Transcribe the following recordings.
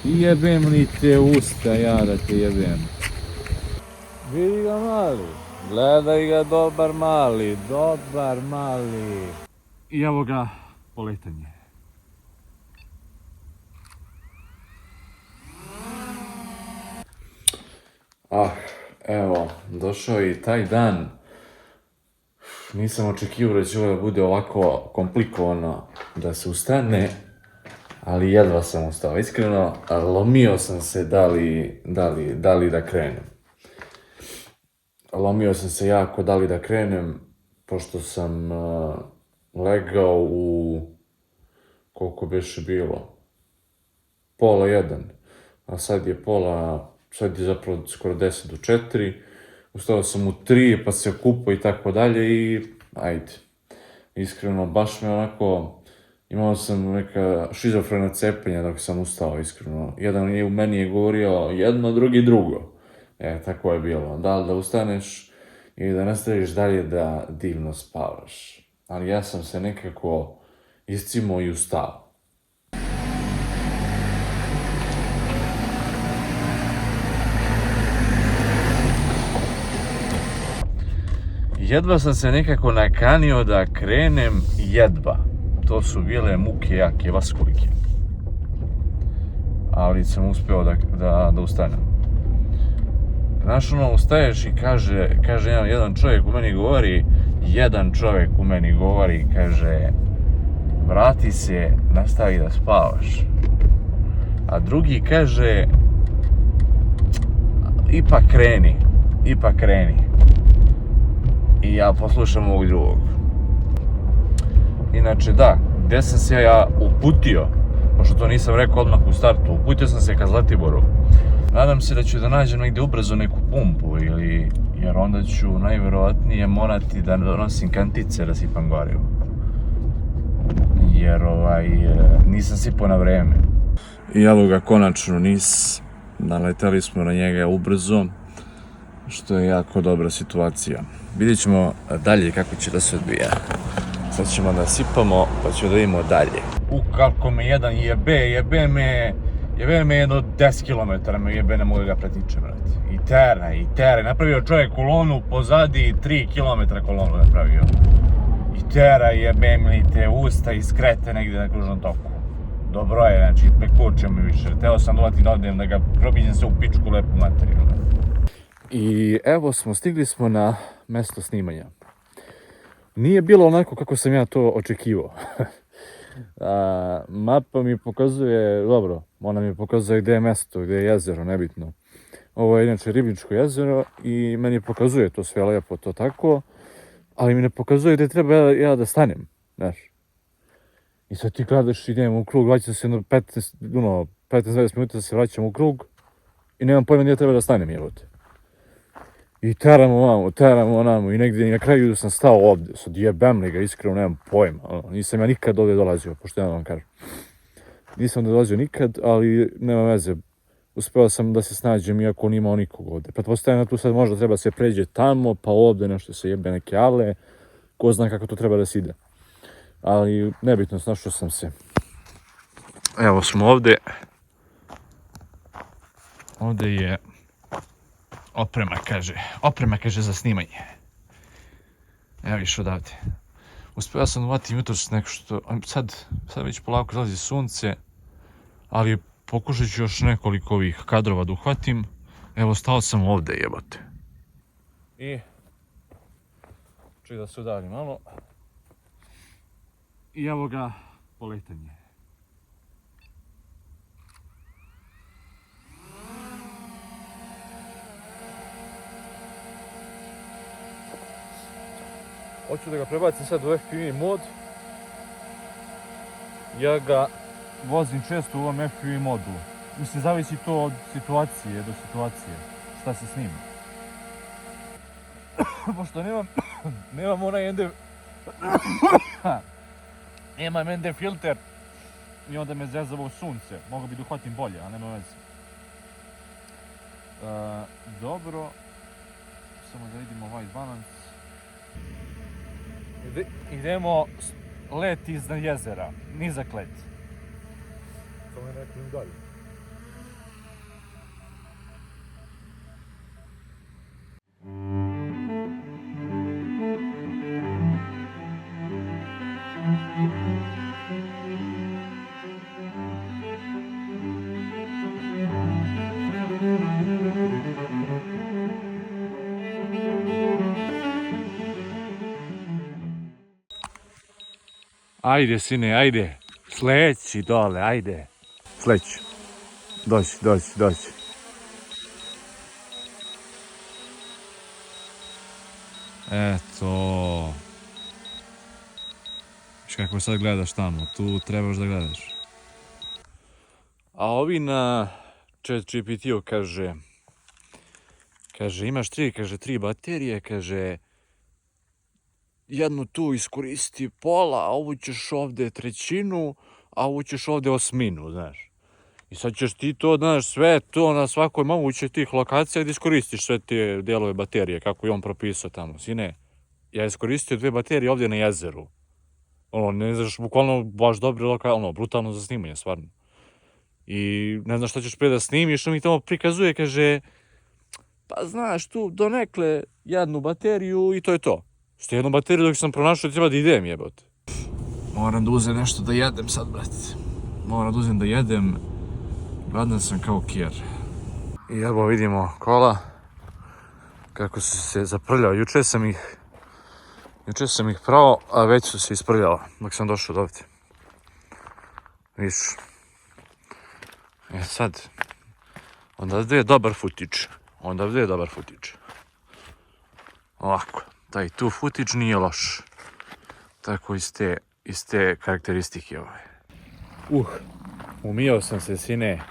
Jebem li te usta, ja da te jebem. Vidi ga mali. Gledaj ga, dobar mali, dobar mali. I evo ga poletanje. Evo, došao je i taj dan. Nisam očekivao da će ovo bude ovako komplikovano da se ustane, ali jedva sam ustao. Iskreno, lomio sam se da li da krenem. Lomio sam se jako da li da krenem, pošto sam legao u, koliko beše bilo, 12:30, a sad je zapravo skoro 3:50. Ustao sam u 3, pa se okupao i tako dalje i ajde. Iskreno, baš me onako, imao sam neka šizofrena cepanja dok sam ustao, iskreno. Jedan u meni je govorio jedno, drugi drugo. Tako je bilo. Da li da ustaneš ili da nastaviš dalje da divno spavaš. Ali ja sam se nekako iscimao i ustao. Jedva sam se nekako nakanio da krenem, jedva. To su bile muke jake, vaskulike. Ali sam uspeo da ustanem. Znaš, ustaješ i kaže jedan čovjek u meni govori, kaže, vrati se, nastavi da spavaš. A drugi kaže, ipak kreni. I ja poslušam ovog drugog. Inače da, gde sam se ja uputio, pošto to nisam rekao odmah u startu, uputio sam se ka Zlatiboru. Nadam se da ću da nađem negde ubrzo neku pumpu, jer onda ću najverovatnije morati da nosim kantice da sipam gorivo. Jer nisam sipao na vreme. I evo ga konačno NIS, naletali smo na njega ubrzo, što je jako dobra situacija. Vidjet ćemo dalje kako će da se odvija. Sad ćemo da sipamo, pa ćemo da vidimo dalje. Kako me jedan jebe me jedno 10 km me jebe, ne mogu da ga pretičem, brate. I tera, napravio čovjek kolonu, pozadi 3 km kolonu napravio. I tera, jebe mi te usta i skrete negdje na kružnom toku. Dobro je, znači, prekučio mi više. Teo sam dovati da odem, da ga probiđem se u pičku lepu materiju. I evo stigli smo na mesto snimanja. Nije bilo onako kako sam ja to očekivao. Mapa mi pokazuje, dobro, ona mi pokazuje gde je mesto, gde je jezero, nebitno. Ovo je inače Ribničko jezero i meni pokazuje to sve lepo, to tako, ali mi ne pokazuje gde treba ja da stanem, znaš. I sad ti gledaš, idem u krug, vraćam se 15-20 minuta da se vraćam u krug i nemam pojma gdje treba da stanem, jebote. I teramo onamo i negdje na kraju sam stao ovdje, sad jebem li ga, iskreno nemam pojma, nisam ja nikad ovdje dolazio, pošto ja vam kažem. Nisam ovdje dolazio nikad, ali nema veze, uspeo sam da se snađem iako nimao nikog ovdje. Pretpostavljam da tu sad možda treba se pređe tamo, pa ovdje nešto se jebe neke ale, ko zna kako to treba da se ide. Ali nebitno, snašao sam se. Evo smo ovdje. Ovdje je oprema kaže za snimanje. Evo viš odavde. Uspeo sam uvatim jutros neko što, sad već polako zalazi sunce, ali pokušat ću još nekoliko ovih kadrova da uhvatim. Evo, stao sam ovdje, jebote. I čuj da se udavim malo. I evo ga poletanje. Hoću da ga prebacim sad u FPV mod. Ja ga vozim često u ovom FPV modu. Mislim, zavisi to od situacije do situacije, šta se snima. Pošto nemam onaj nemam ND filter i onda me zezavo sunce. Mogu bi da uhvatim bolje, a nema veze. Dobro. Samo da vidimo white balance. Idemo let iznad jezera, nizak let. To je nekim dalje. Ajde, sine, ajde. Sleći dole, ajde. Sleći. Doći. Eto. Viš kako sad gledaš tamo, tu trebaš da gledaš. A ovi na ChatGPT-u kaže imaš tri baterije, kaže jednu tu iskoristi pola, a ovu ćeš ovdje trećinu, a ovu ćeš ovdje osminu, znaš. I sad ćeš ti to, znaš, sve to na svakoj mogućoj tih lokacija da iskoristiš sve te dijelove baterije, kako je on propisao tamo. Sine, ja iskoristio 2 baterije ovdje na jezeru. Ne znaš, bukvalno baš dobre lokacije, brutalno za snimanje, stvarno. I ne znaš šta ćeš prije da snimiš, on mi tamo prikazuje, kaže, pa znaš, tu donekle jednu bateriju i to je to. Što jednu bateriju dok sam pronašao treba da idem, jebote. Moram da uzem nešto da jedem sad, brate. Moram da uzem da jedem. Gladan sam kao kjer. I evo vidimo kola. Kako su se zaprljao. Juče sam ih prao, a već su se isprljala dok sam došao do ovdje. Viš. Sad. Onda je dobar futić. Ovako. Taj tu futić nije loš. Tako iz te karakteristike ove. Umijao sam se, sine.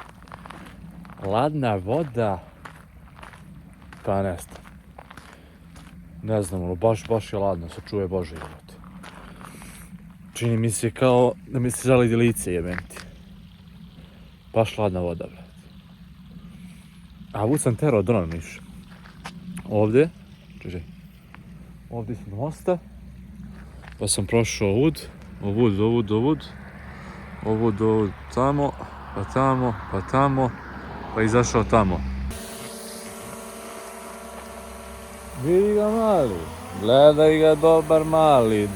Ladna voda. Pa ne znam, baš je ladno, sačuvaj Bože, jebote. Čini mi se kao da mi se zalidi lice, jebenti. Baš ladna voda, brate. A ovdje sam terao dron, miš. Ovdje sam do mosta. Pa sam prošao ovud, tamo, pa tamo, pa izašao tamo. Vidi ga mali, gledaj ga dobar mali.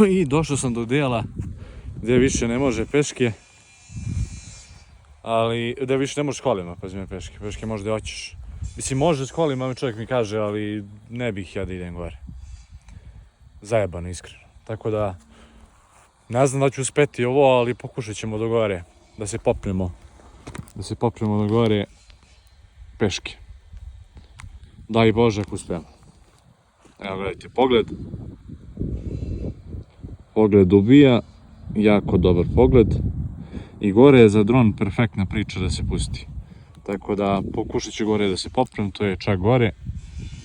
I došao sam do dijela gdje više ne može peške, ali gdje više ne možeš kolima, pazi me, peške možda hoćeš. Mislim, može s kolima, čovjek mi kaže, ali ne bih ja da idem gore. Zajebano, iskreno. Tako da, ne znam da ću uspeti ovo, ali pokušat ćemo do gore, da se popnemo do gore peške. Daj Bože ako uspijemo. Evo gledajte, pogled ubija, jako dobar pogled. I gore je za dron perfektna priča da se pusti. Tako da pokušat ću gore da se popnem, to je čak gore.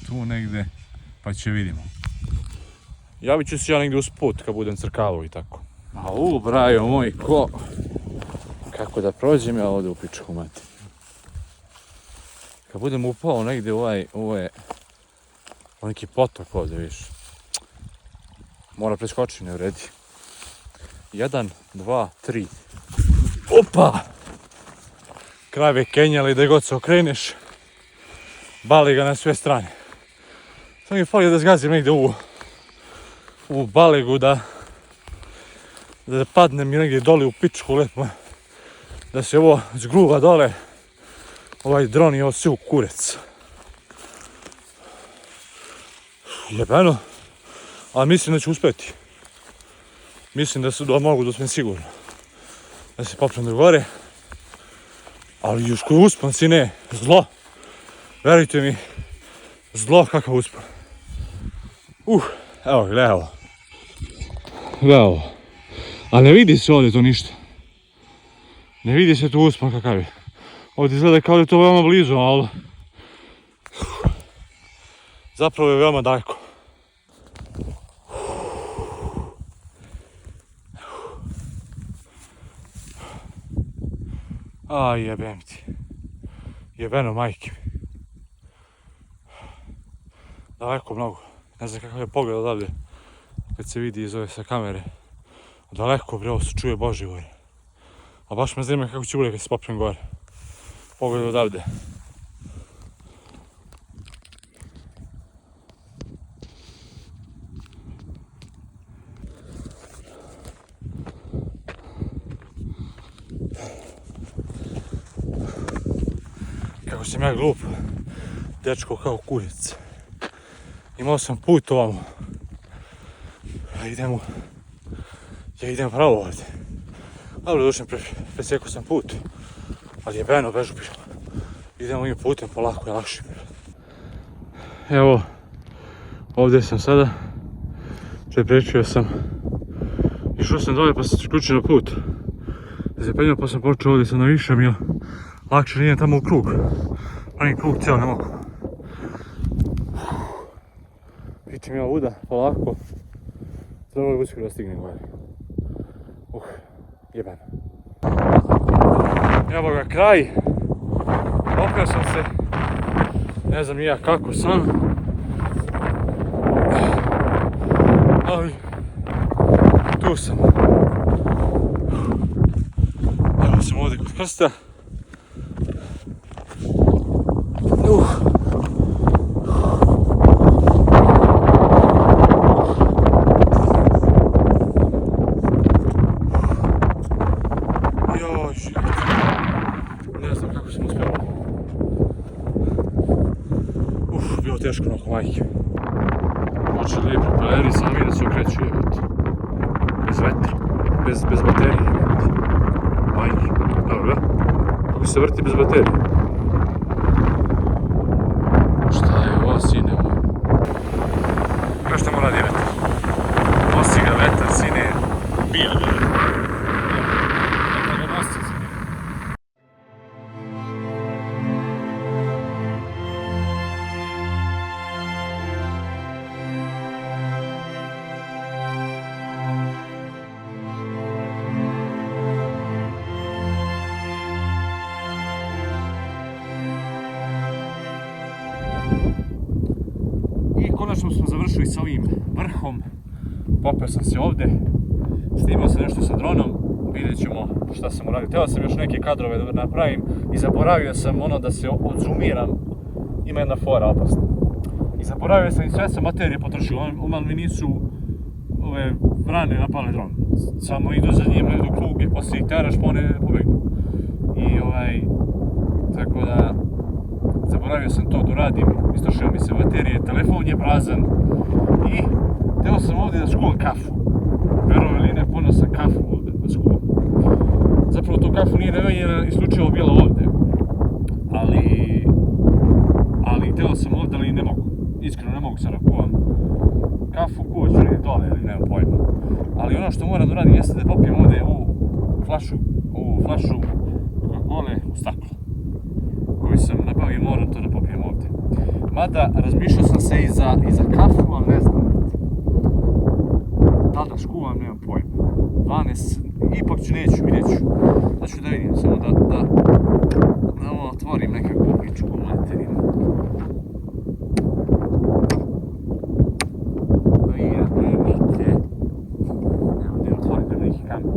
Tu negde, pa će vidimo. Javit ću se ja negdje uz put kad budem crkavao i tako. A brajo moj, kako da prođem ja ovdje u pičku mati. Kad budem upao negdje ovo je neki potok ovdje, viš. Mora preskočiti, ne vredi. 1, 2, 3. Opa! Krave kenjali da god se okreneš. Bali ga na sve strane. Samo mi fali da zgazim negdje u balegu da padnem negdje dole u pičku lepo. Da se ovo zgruva dole. Ovaj dron je ovo sve u kurec. Jebeno. Ali mislim da ću uspjeti. Mislim da mogu, da sam sigurno. Da se popnem do gore. Ali još koji uspon, sine, zlo. Verujte mi, zlo kakav uspon. Evo, gledaj ovo. A ne vidi se ovdje to ništa. Ne vidi se tu uspon kakav je. Ovdje izgleda kao da je to veoma blizu, ali zapravo je veoma daleko. Aj, jebem ti. Jebeno majke mi. Daleko mnogo. Ne znam kakav je pogled odavde. Kad se vidi iz ove sa kamere. Daleko bre, ovo se čuje Boži gore. A baš me zanima kako će bude kad se popnem gore. Pogled odavde. Kako sam ja glup. Dečko kao kurac. Imao sam put ovamo. Ja idem pravo ovdje. Dobro, dušem, presjekao sam put. Ali jebeno, bežu pišem. Idemo ovim putem, polako je lakše. Evo, ovdje sam sada. Preprečio sam. Išao sam dole pa sam se ključio na put. Zapenjao pa sam počeo ovdje sam navišam jer lakše idem tamo u krug. Oni krug cijel ne mogu. Vidim ja ovuda, polako. Trebalo je uskoro da stignem gore. Jebeno. Evo ga kraj. Popeo sam se. Ne znam nija kako sam. Ali tu sam. Evo sam ovdje kod krsta. Ne znam kako sam uspio. Bilo teško nakon majke. Hoće li propeleri sami da se okreću jebati. Bez vetra. Bez baterije jebati. Majke. Dobro. Kako se vrti bez baterije? Šta je ovo sine moj? Znaš šta mu radi vetar? Nosi ga vetar sine. Bija ga. Vetar ga nosi sine. I konačno smo završili sa ovim vrhom. Popeo sam se ovdje. Snimao sam nešto sa dronom. Vidjet ćemo šta sam uradio. Htio sam još neke kadrove da napravim i zaboravio sam ono da se odzoomiram. Ima jedna fora opasna. I zaboravio sam i sve sam baterije potrošio. Umalo mi nisu ove vrane napale dron. Samo idu za njima, idu krug i poslije ih teraš pa one pobegnu. I tako da zaboravio sam to da uradim, istrošio mi se baterije, telefon je prazan i htio sam ovdje da skuvam kafu. Verovali ili ne, ponio sam kafu ovdje da skuvam. Zapravo to kafu nije namenjena isključivo bila ovdje, ali htio sam ovdje, ali ne mogu. Iskreno ne mogu sad da kuvam kafu, kuvat ću negdje dole, ali nemam pojma. Ali ono što moram da uradim jeste da popijem ovdje ovu flašu Coca-Cole u staklu. Koju sam nabavio, moram to da popijem ovdje. Mada razmišljao sam se i za kafu, ali ne znam. Da li da skuvam, nemam pojma. 12, ipak neću, vidjet ću. Da ću da vidim, samo da ovo otvorim nekakvu priču o materinu. Evo da otvorim da neki kamer.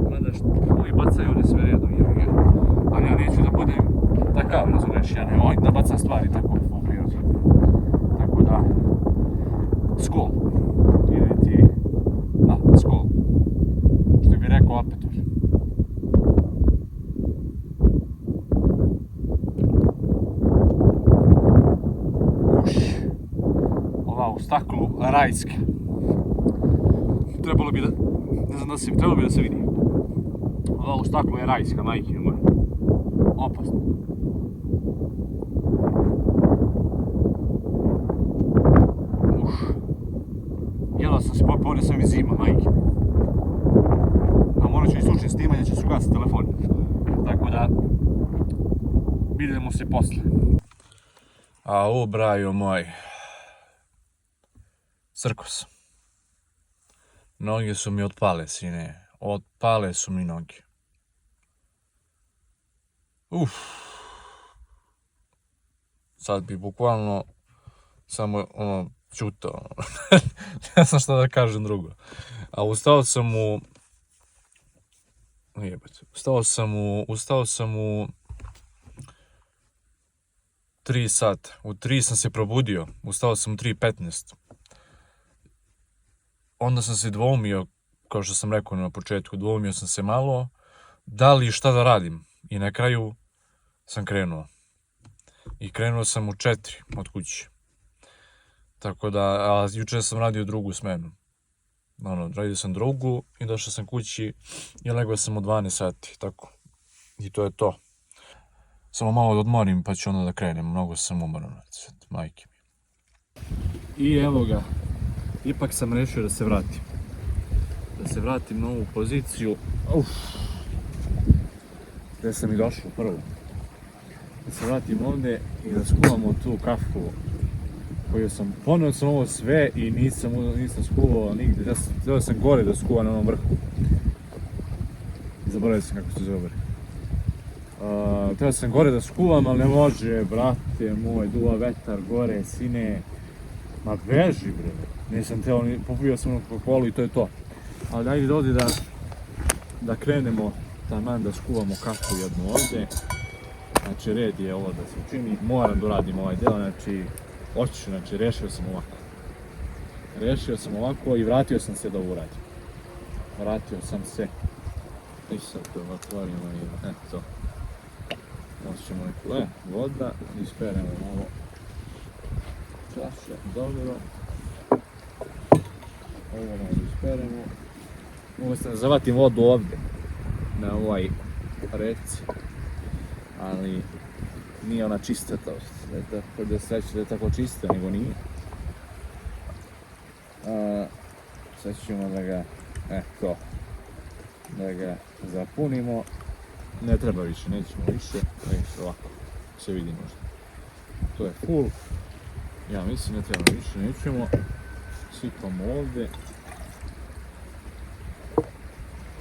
Mada što ovi bacaju one sve redom, ali ja neću da budem takav, razumiješ, ja ne volim da bacam stvari tako u prirodi. Tako da, skol, ili ti, da, skol, što bi rekao apetur. Ova u staklu rajska. Trebalo bi da, ne znam da se, trebalo bi da se vidi. Ova u staklu je rajska, majke moje. Opasno. Jela sam se popao, sam i zima, majke. A morat ću isključiti snimanje, će se ugasiti telefon. Tako da, vidimo se posle. A brajo moj, crkos. Noge su mi otpale, sine. Otpale su mi noge. Sad bi bukvalno samo čutao. Ne znam šta da kažem drugo. A ustao sam u 3 sata. U 3 sam se probudio. Ustao sam u 3:15. Onda sam se dvoumio, kao što sam rekao na početku, dvoumio sam se malo da li šta da radim. I na kraju sam krenuo. I krenuo sam u 4 od kuće. Tako da, a jučer sam radio drugu smenu. Radio sam drugu i došao sam kući i legao sam u 12 sati, tako. I to je to. Samo malo da odmorim pa ću onda da krenem, mnogo sam umoran, majke mi. I evo ga, ipak sam rešio da se vratim. Da se vratim na ovu poziciju. Gde sam i došao prvo. Da se vratim ovde i da skuvamo tu kafu koju sam, poneo sam ovo sve i nisam skuvao nigde, htio sam gore da skuvam na onom vrhu. Zaboravio sam kako se zove. Htio sam gore da skuvam, ali ne može, brate moj, duva vetar gore, sine. Ma beži bre, nisam htio, popio sam ono Coca-Colu i to je to. Ali ajde dodi da krenemo taman da skuvamo kafu jednu ovde. Znači red je ovo da se učini, moram da uradim ovaj deo, znači rešio sam ovako i vratio sam se da ovo uradim. Vratio sam se. I sad to otvorimo i eto. Možemo neku voda, isperemo malo čaše, dobro. Ovo malo isperemo. Mogu se zavatim vodu ovde, na ovaj reci. Ali nije ona čista to, da se da je tako čista, nego nije. Sad ćemo da ga, da ga zapunimo. Ne treba više, nećemo više, ovako se vidi možda. To je full, ja mislim ne treba više, nećemo. Sipamo ovde.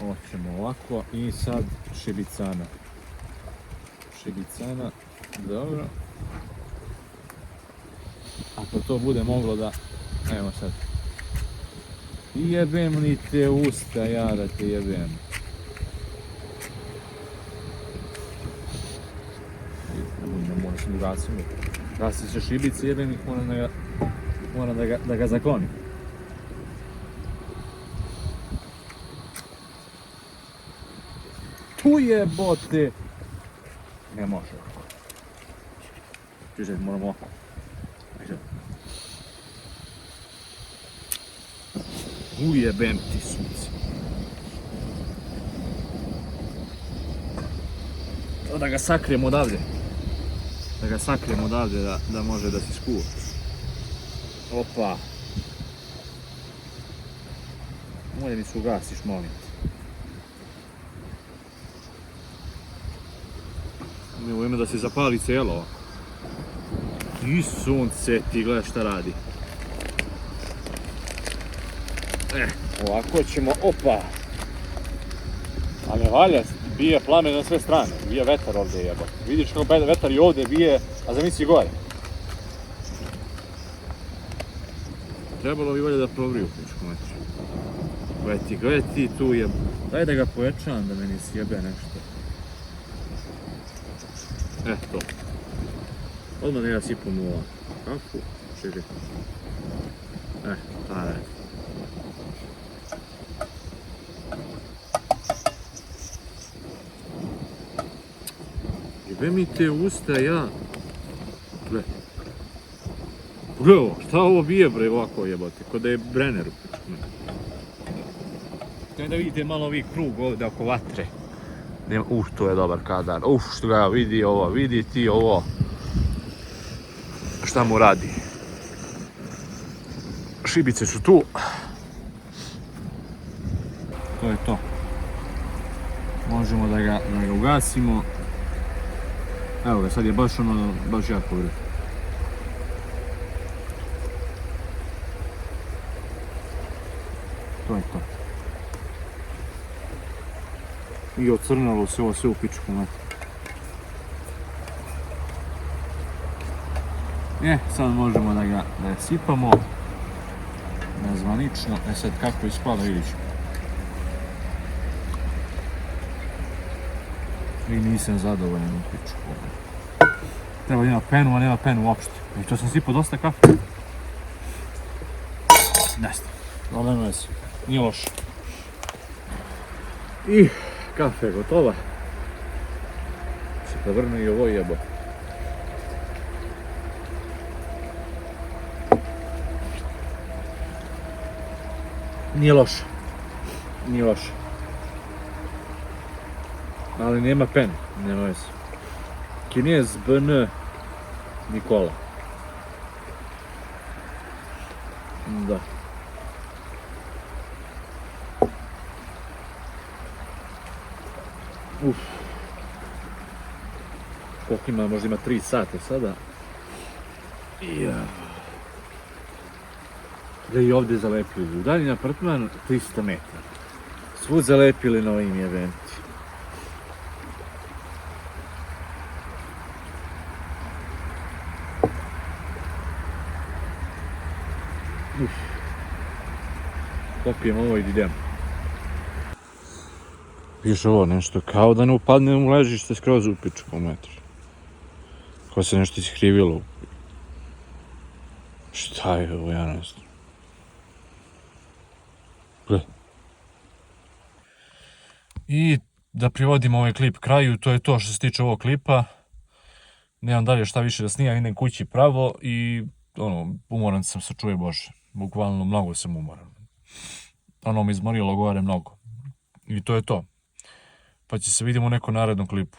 Ovo ćemo ovako i sad šibicana. Dobro. Ako to bude moglo da, evo sad. Jebem li te usta, ja da te jebem. Ne moraš mi gasim. Gasit će šibice, jebem ih, moram da ga zaklonim. Tu jebote! Ne može ovako. Čuže, moramo ovako. Ujebem ti sunce. Da ga sakrijemo odavde. Da može da se skuva. Opa. Moje mi se ugasiš, molim te. Evo ime da se zapali cijelo ovako. I sunce ti, gledaj šta radi. Ovako ćemo, opa. A ne valja, bije plamen na sve strane, bije vetar ovdje jebote. Vidiš kako vetar i ovdje bije, a zamisli gore. Trebalo bi valjda da provriju pučku meću. Gledaj ti tu jeb. Daj da ga pojačam da meni sjebe nešto. To. Odmah da ja sipam u ovu kafu. Čekaj. Taj. Jebe mi te usta, ja. Gle. Gle ovo, šta ovo bije bre ovako jebote, ko da je Brenner u pučku. Kaj da vidite malo ovih krug ovdje oko vatre. To je dobar kadar. Što ga vidi ovo, vidi ti ovo. Šta mu radi? Šibice su tu. To je to. Možemo da ga ugasimo. Evo ga, sad je baš jako vrijeme. To je to. I ocrnalo se ovo sve u pičku mater. Sad možemo da ga sipamo. Nezvanično. Sad kako ispada, vidit ću. I nisam zadovoljan u pičku. Treba ima penu, a nema penu uopšte. I to sam sipao dosta kafe. Nesta. Ali nema veze. Nije loše. I kafe je gotova. Se prevrne i ovo jebo. Nije loše. Nije loše. Ali nema pen, nema veze. Kinez BN Nikola. Da. Koliko ima, možda ima 3 sata sada. Da i ovdje zalepili. Udaljeni apartman 300 metara. Svud zalepili na ovim jebenti. Popijem ovo i idem. Piše ovo nešto, kao da ne upadne u ležište skroz u pičku metar. Kao se nešto iskrivilo. Šta je ovo, ja ne znam. Gle. I da privodim ovaj klip kraju, to je to što se tiče ovog klipa. Nemam dalje šta više da snimam, idem kući pravo i umoran sam se, čuje Bože. Bukvalno mnogo sam umoran. Me izmorilo gore mnogo. I to je to. Pa će se vidimo u nekom narednom klipu.